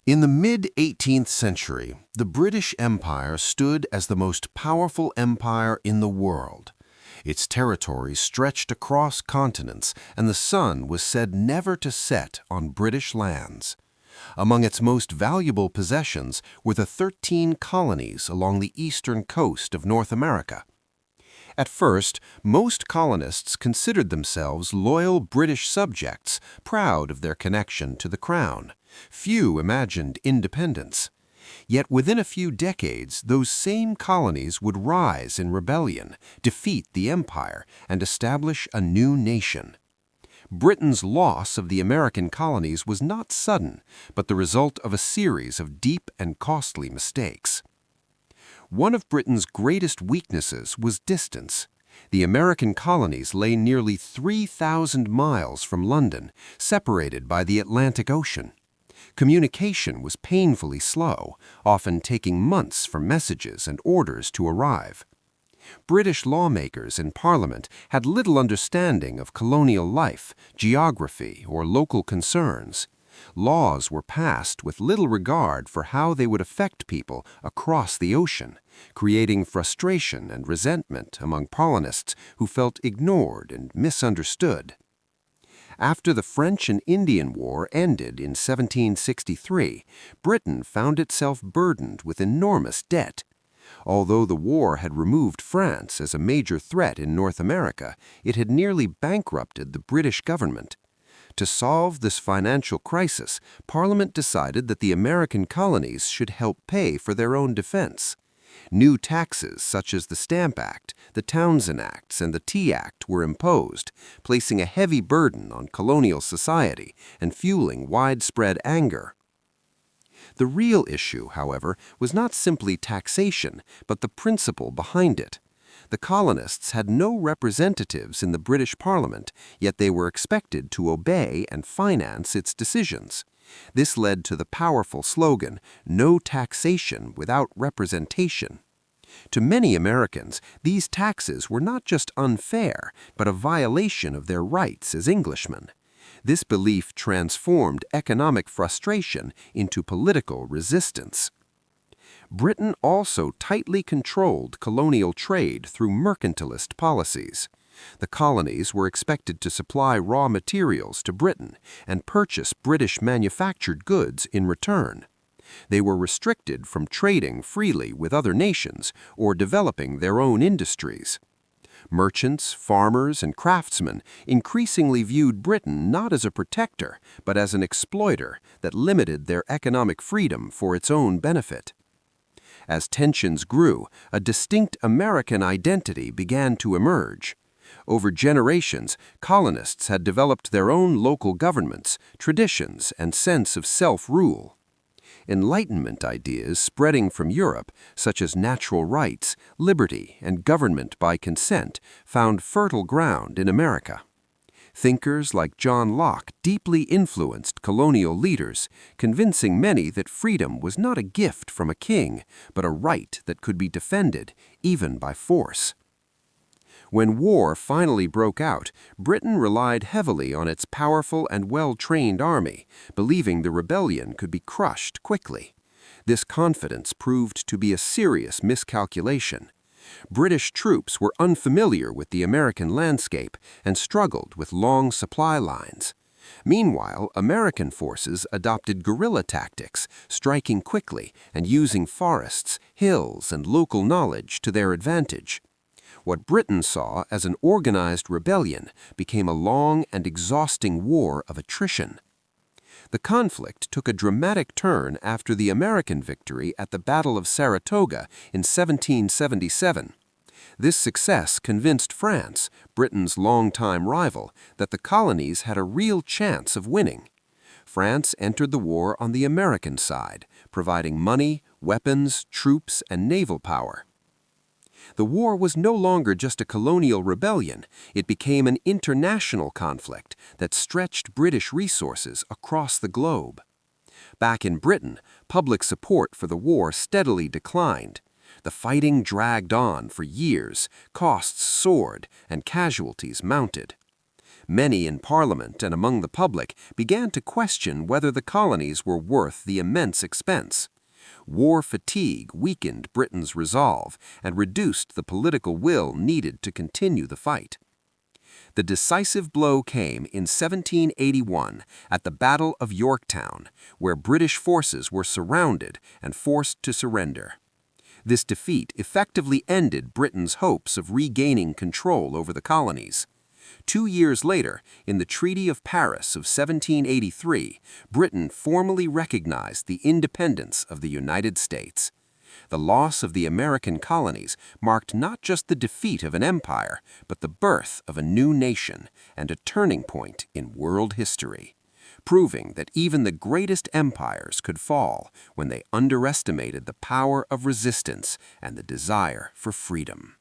In the mid-18th century, the British Empire stood as the most powerful empire in the world. Its territory stretched across continents, and the sun was said never to set on British lands. Among its most valuable possessions were the 13 colonies along the eastern coast of North America. At first, most colonists considered themselves loyal British subjects, proud of their connection to the crown. Few imagined independence. Yet within a few decades, those same colonies would rise in rebellion, defeat the empire, and establish a new nation. Britain's loss of the American colonies was not sudden, but the result of a series of deep and costly mistakes. One of Britain's greatest weaknesses was distance. The American colonies lay nearly 3,000 miles from London, separated by the Atlantic Ocean. Communication was painfully slow, often taking months for messages and orders to arrive. British lawmakers in Parliament had little understanding of colonial life, geography, or local concerns. Laws were passed with little regard for how they would affect people across the ocean, creating frustration and resentment among colonists who felt ignored and misunderstood. After the French and Indian War ended in 1763, Britain found itself burdened with enormous debt. Although the war had removed France as a major threat in North America, it had nearly bankrupted the British government. To solve this financial crisis, Parliament decided that the American colonies should help pay for their own defense. New taxes such as the Stamp Act, the Townshend Acts, and the Tea Act were imposed, placing a heavy burden on colonial society and fueling widespread anger. The real issue, however, was not simply taxation, but the principle behind it. The colonists had no representatives in the British Parliament, yet they were expected to obey and finance its decisions. This led to the powerful slogan, "No taxation without representation." To many Americans, these taxes were not just unfair, but a violation of their rights as Englishmen. This belief transformed economic frustration into political resistance. Britain also tightly controlled colonial trade through mercantilist policies. The colonies were expected to supply raw materials to Britain and purchase British manufactured goods in return. They were restricted from trading freely with other nations or developing their own industries. Merchants, farmers, and craftsmen increasingly viewed Britain not as a protector, but as an exploiter that limited their economic freedom for its own benefit. As tensions grew, a distinct American identity began to emerge. Over generations, colonists had developed their own local governments, traditions, and sense of self-rule. Enlightenment ideas spreading from Europe, such as natural rights, liberty, and government by consent, found fertile ground in America. Thinkers like John Locke deeply influenced colonial leaders, convincing many that freedom was not a gift from a king, but a right that could be defended, even by force. When war finally broke out, Britain relied heavily on its powerful and well-trained army, believing the rebellion could be crushed quickly. This confidence proved to be a serious miscalculation. British troops were unfamiliar with the American landscape and struggled with long supply lines. Meanwhile, American forces adopted guerrilla tactics, striking quickly and using forests, hills, and local knowledge to their advantage. What Britain saw as an organized rebellion became a long and exhausting war of attrition. The conflict took a dramatic turn after the American victory at the Battle of Saratoga in 1777. This success convinced France, Britain's longtime rival, that the colonies had a real chance of winning. France entered the war on the American side, providing money, weapons, troops, and naval power. The war was no longer just a colonial rebellion, it became an international conflict that stretched British resources across the globe. Back in Britain, public support for the war steadily declined. The fighting dragged on for years, costs soared, and casualties mounted. Many in Parliament and among the public began to question whether the colonies were worth the immense expense. War fatigue weakened Britain's resolve and reduced the political will needed to continue the fight. The decisive blow came in 1781 at the Battle of Yorktown, where British forces were surrounded and forced to surrender. This defeat effectively ended Britain's hopes of regaining control over the colonies. 2 years later, in the Treaty of Paris of 1783, Britain formally recognized the independence of the United States. The loss of the American colonies marked not just the defeat of an empire, but the birth of a new nation and a turning point in world history, proving that even the greatest empires could fall when they underestimated the power of resistance and the desire for freedom.